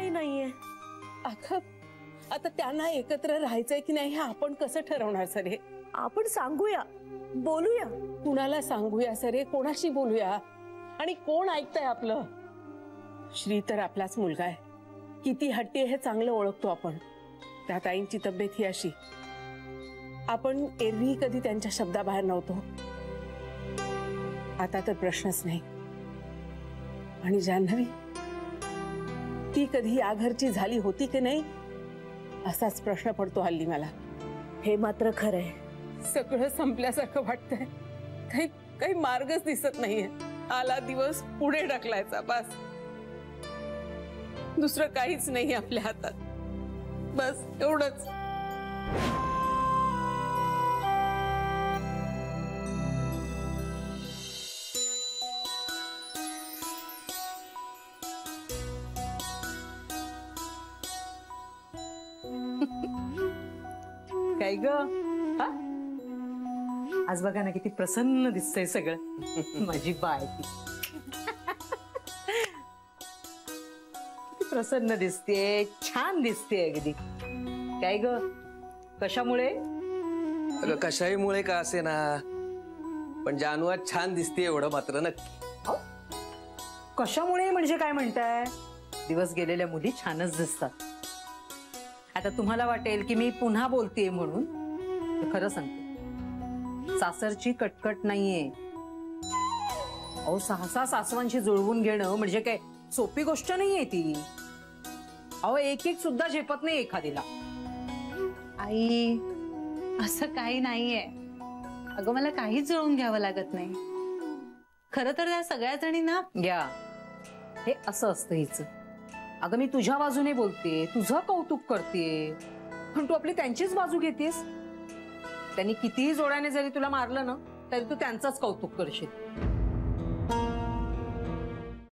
काही नाहीये. अगं आता त्यांना एकत्र राहायचंय की नाही हे आपण कसं ठरवणार सरे? आपण सांगूया, बोलूया. कुणाला सांगूया सरे? कोणाशी बोलूया? आणि कोण ऐकतंय आपलं? श्री तर आपलाच मुलगा आहे, किती हट्टी आहे हे चांगलं ओळखतो आपण. त्या ताईंची तब्येत ही अशी, आपण एरवी कधी त्यांच्या शब्दाबाहेर नव्हतो. आता तर प्रश्नच नाही. आणि जान्हवी ती कधी या घरची झाली होती की नाही असाच प्रश्न पडतो हल्ली मला. हे मात्र खरंय. सगळं संपल्यासारखं वाटतंय. काही काही मार्गच दिसत नाहीये. आला दिवस पुढे ढकलायचा बस. दुसरं काहीच नाही आपल्या हातात. बस एवढंच. काय ग? आज बघा ना किती प्रसन्न दिसतंय सगळं. माझी बाय किती प्रसन्न दिसते, छान दिसते अगदी. काय ग कशामुळे? अगं कशाहीमुळे का असे ना, पण जानू आज छान दिसते एवढं मात्र नक्की. कशामुळे म्हणजे काय म्हणताय? दिवस गेलेल्या मुली छानच दिसतात. आता तुम्हाला वाटेल की मी पुन्हा बोलतेय म्हणून, खरं सांगते सासरची कटकट नाहीये. अहो 6 सासवांशी जुळवून घेणं म्हणजे काय सोपी गोष्ट नाहीये ती. अहो एक सुद्धा झेपत नाही एखादीला. आई असं काही नाहीये. अगं मला काहीच जुळवून घ्यावं लागत नाही. खरं तर त्या सगळ्या जणींना घ्या हे असं असतं हिचं. अगं मी तुझ्या बाजूने बोलते, तुझं कौतुक करते, पण तू आपली त्यांचीच बाजू घेतेस. त्यांनी कितीही जोराने जरी तुला मारलं ना तरी तू त्यांचंच कौतुक करशील.